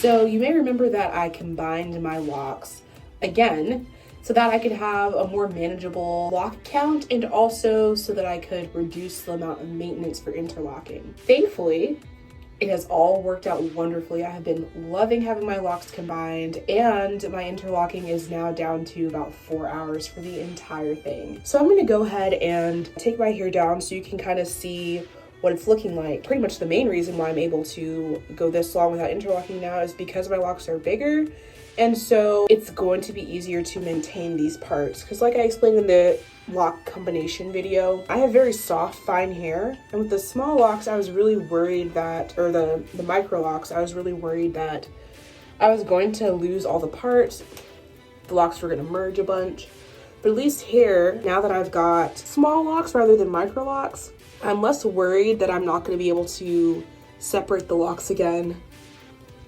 So you may remember that I combined my locks again so that I could have a more manageable lock count and also so that I could reduce the amount of maintenance for interlocking. Thankfully, it has all worked out wonderfully. I have been loving having my locks combined, and my interlocking is now down to about 4 hours for the entire thing. So I'm gonna go ahead and take my hair down so you can kind of see what it's looking like. Pretty much the main reason why I'm able to go this long without interlocking now is because my locks are bigger, and so it's going to be easier to maintain these parts. Because like I explained in the lock combination video, I have very soft, fine hair, and with the small locks, I was really worried that, or the Microlocs, I was really worried that I was going to lose all the parts. The locks were gonna merge a bunch. But at least here, now that I've got small locks rather than Microlocs, I'm less worried that I'm not going to be able to separate the locks again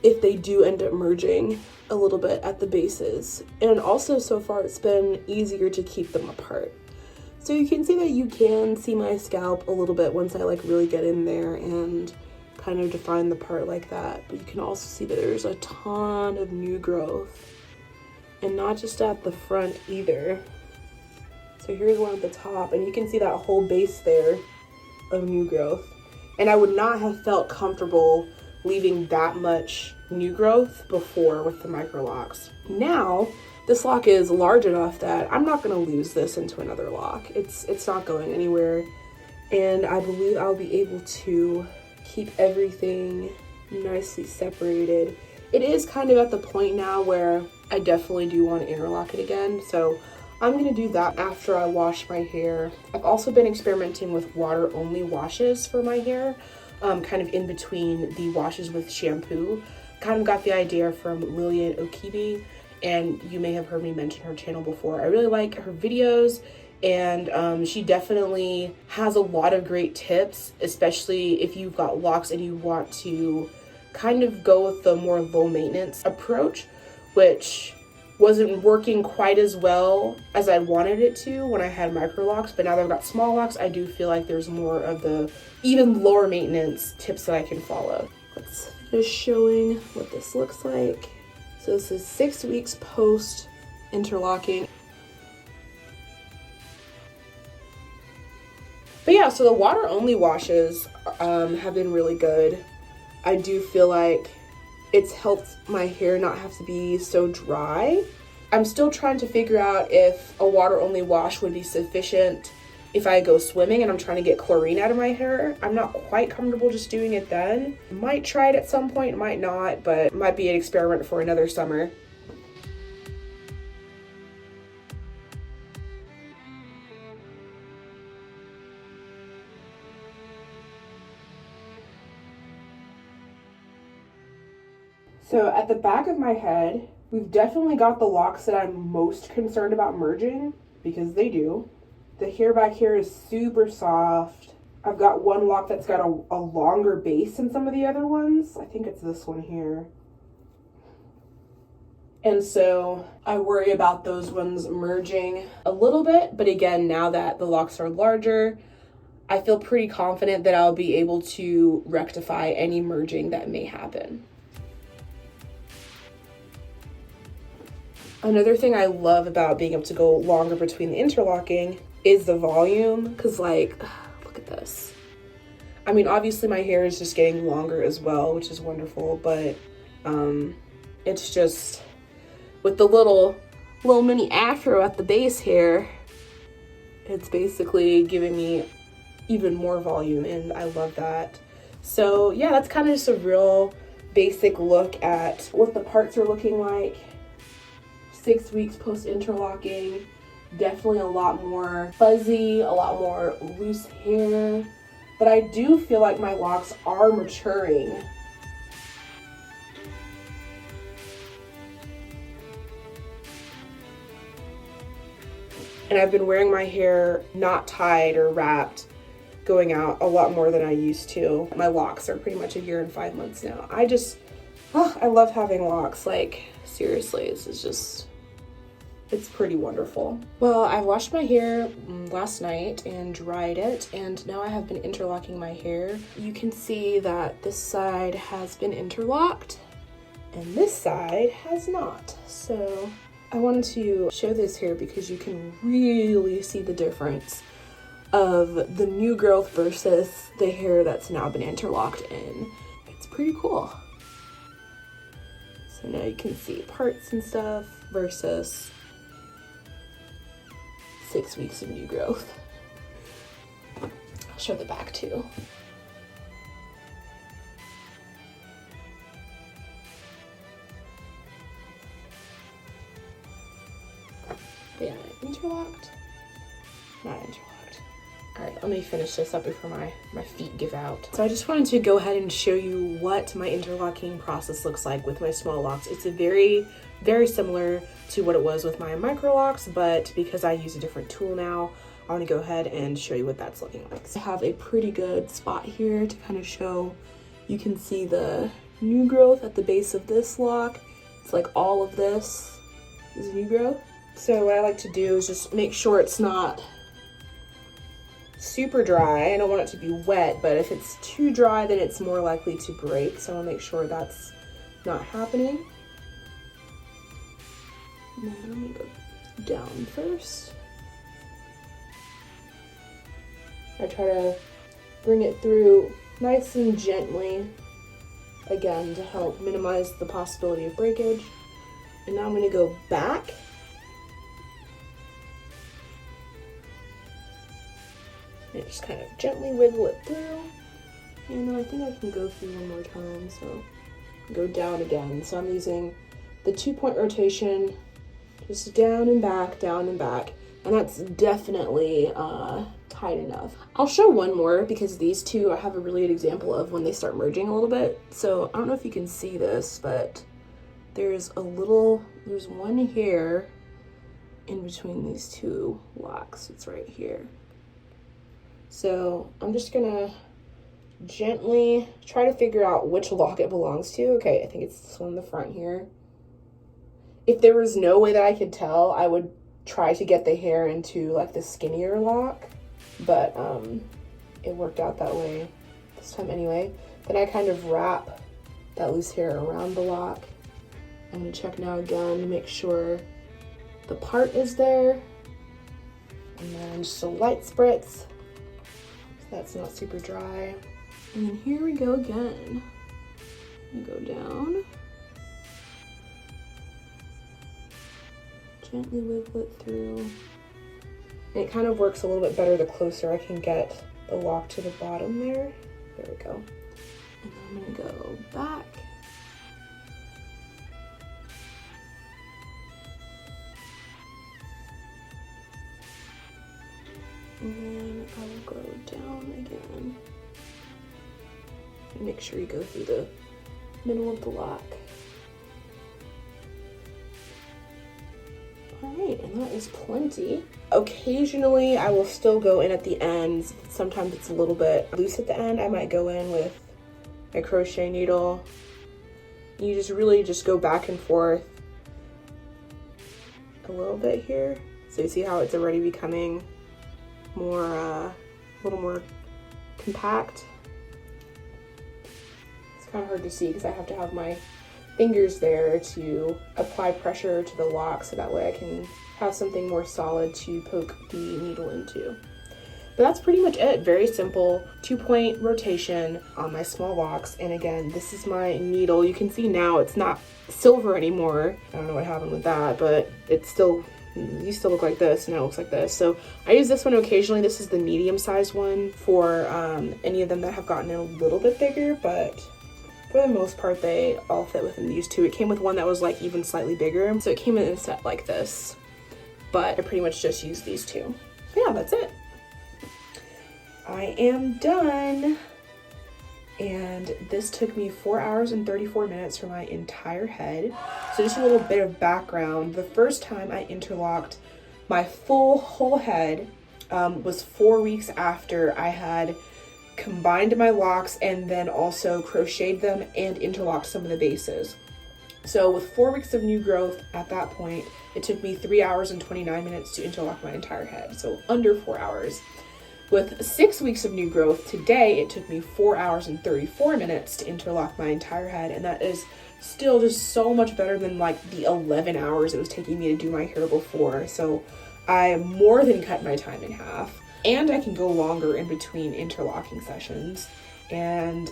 if they do end up merging a little bit at the bases. And also so far it's been easier to keep them apart. So you can see that you can see my scalp a little bit once I like really get in there and kind of define the part like that. But you can also see that there's a ton of new growth, and not just at the front either. So here's one at the top, and you can see that whole base there of new growth, and I would not have felt comfortable leaving that much new growth before with the Microlocs. Now this lock is large enough that I'm not going to lose this into another lock. It's not going anywhere, and I believe I'll be able to keep everything nicely separated. It is kind of at the point now where I definitely do want to interlock it again, so I'm going to do that after I wash my hair. I've also been experimenting with water-only washes for my hair, kind of in between the washes with shampoo. Kind of got the idea from Lillian Okibi, and you may have heard me mention her channel before. I really like her videos, and she definitely has a lot of great tips, especially if you've got locks and you want to kind of go with the more low-maintenance approach, which wasn't working quite as well as I wanted it to when I had Microlocs, but now that I've got small locks, I do feel like there's more of the even lower maintenance tips that I can follow. Let's finish showing what this looks like. So this is 6 weeks post interlocking. But yeah, so the water only washes have been really good. I do feel like it's helped my hair not have to be so dry. I'm still trying to figure out if a water only wash would be sufficient if I go swimming and I'm trying to get chlorine out of my hair. I'm not quite comfortable just doing it then. Might try it at some point, might not, but it might be an experiment for another summer. So at the back of my head, we've definitely got the locks that I'm most concerned about merging, because they do. The hair back here is super soft. I've got one lock that's got a longer base than some of the other ones. I think it's this one here. And so I worry about those ones merging a little bit, but again, now that the locks are larger, I feel pretty confident that I'll be able to rectify any merging that may happen. Another thing I love about being able to go longer between the interlocking is the volume, because like, look at this. I mean, obviously my hair is just getting longer as well, which is wonderful, but it's just, with the little mini afro at the base here, it's basically giving me even more volume, and I love that. So yeah, that's kind of just a real basic look at what the parts are looking like. 6 weeks post interlocking, definitely a lot more fuzzy, a lot more loose hair, but I do feel like my locks are maturing. And I've been wearing my hair not tied or wrapped, going out a lot more than I used to. My locks are pretty much 1 year and 5 months now. I love having locks. Like, seriously, this is just, it's pretty wonderful. Well, I washed my hair last night and dried it, and now I have been interlocking my hair. You can see that this side has been interlocked, and this side has not. So I wanted to show this here because you can really see the difference of the new growth versus the hair that's now been interlocked in. It's pretty cool. So now you can see parts and stuff versus 6 weeks of new growth. I'll show the back too. But yeah, interlocked, not interlocked. All right, let me finish this up before my feet give out. So I just wanted to go ahead and show you what my interlocking process looks like with my small locks. It's a very, very similar to what it was with my Microlocs, but because I use a different tool now, I want to go ahead and show you what that's looking like. So I have a pretty good spot here to kind of show. You can see the new growth at the base of this lock. It's like all of this is new growth. So what I like to do is just make sure it's not super dry. I don't want it to be wet, but if it's too dry, then it's more likely to break. So I want to make sure that's not happening. Now let me go down first. I try to bring it through nice and gently, again, to help minimize the possibility of breakage. And now I'm going to go back. And just kind of gently wiggle it through. And then I think I can go through one more time, so go down again. So I'm using the 2-point rotation, just down and back, and that's definitely tight enough. I'll show one more because these two I have a really good example of when they start merging a little bit. So I don't know if you can see this, but there's one hair in between these two locks. It's right here. So I'm just gonna gently try to figure out which lock it belongs to. Okay, I think it's this one in the front here. If there was no way that I could tell, I would try to get the hair into like the skinnier lock, but it worked out that way this time anyway. Then I kind of wrap that loose hair around the lock. I'm gonna check now again to make sure the part is there. And then just a light spritz. That's not super dry. And then here we go again. We go down. Gently wiggle it through. And it kind of works a little bit better the closer I can get the lock to the bottom there. There we go. And then I'm gonna go back. And then I will go down again. And make sure you go through the middle of the lock. Alright, and that is plenty. Occasionally I will still go in at the ends. Sometimes it's a little bit loose at the end. I might go in with a crochet needle. You just really just go back and forth a little bit here. So you see how it's already becoming more, a little more compact. It's kind of hard to see because I have to have my fingers there to apply pressure to the lock so that way I can have something more solid to poke the needle into. But that's pretty much it. Very simple 2-point rotation on my small locks. And again, this is my needle. You can see now it's not silver anymore. I don't know what happened with that, but it's still, you still look like this, now it looks like this. So I use this one occasionally. This is the medium-sized one for any of them that have gotten a little bit bigger, but for the most part, they all fit within these two. It came with one that was like even slightly bigger. So it came in a set like this, but I pretty much just used these two. But yeah, that's it. I am done. And this took me 4 hours and 34 minutes for my entire head. So just a little bit of background. The first time I interlocked my whole head was 4 weeks after I had combined my locks and then also crocheted them and interlocked some of the bases. So with 4 weeks of new growth at that point, it took me 3 hours and 29 minutes to interlock my entire head. So under 4 hours. With 6 weeks of new growth, today it took me 4 hours and 34 minutes to interlock my entire head, and that is still just so much better than like the 11 hours it was taking me to do my hair before. So I more than cut my time in half, and I can go longer in between interlocking sessions. And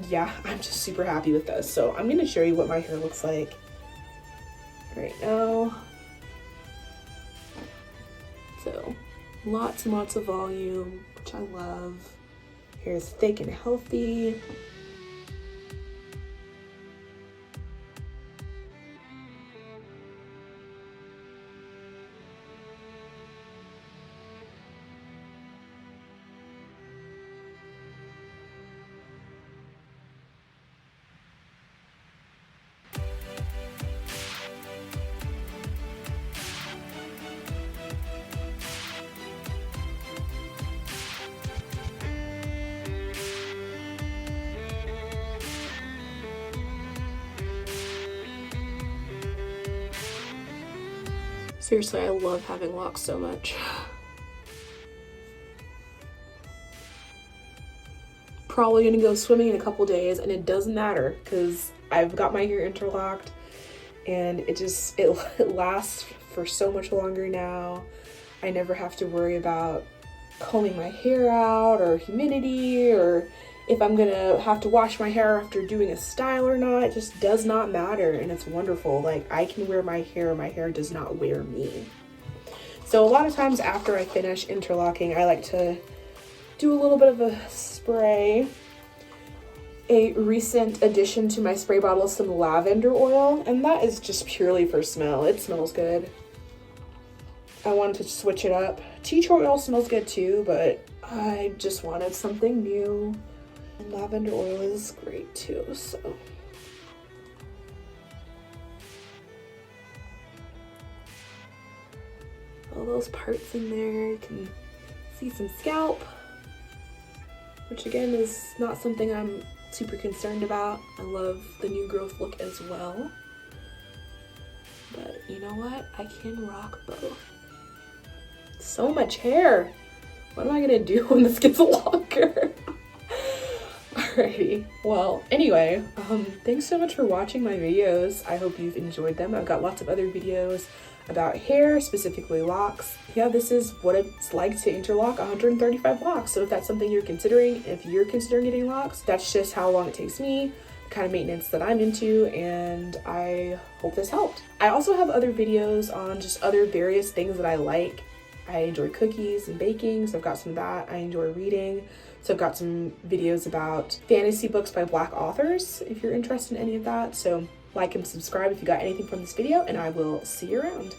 yeah, I'm just super happy with this. So I'm gonna show you what my hair looks like right now. So lots and lots of volume, which I love. Hair is thick and healthy. Seriously, I love having locks so much. Probably gonna go swimming in a couple days, and it doesn't matter because I've got my hair interlocked, and it lasts for so much longer now. I never have to worry about combing my hair out or humidity, or if I'm gonna have to wash my hair after doing a style or not. It just does not matter, and it's wonderful. Like, I can wear my hair does not wear me. So a lot of times after I finish interlocking, I like to do a little bit of a spray. A recent addition to my spray bottle is some lavender oil, and that is just purely for smell. It smells good. I wanted to switch it up. Tea tree oil smells good too, but I just wanted something new. And lavender oil is great too, so. All those parts in there, you can see some scalp, which again is not something I'm super concerned about. I love the new growth look as well. But you know what? I can rock both. So much hair. What am I gonna do when this gets longer? Alrighty, well, anyway, thanks so much for watching my videos. I hope you've enjoyed them. I've got lots of other videos about hair, specifically locks. Yeah, this is what it's like to interlock 135 locks. So if that's something you're considering, if you're considering getting locks, that's just how long it takes me, the kind of maintenance that I'm into, and I hope this helped. I also have other videos on just other various things that I like. I enjoy cookies and baking, so I've got some of that. I enjoy reading, so I've got some videos about fantasy books by Black authors, if you're interested in any of that. So like and subscribe if you got anything from this video, and I will see you around.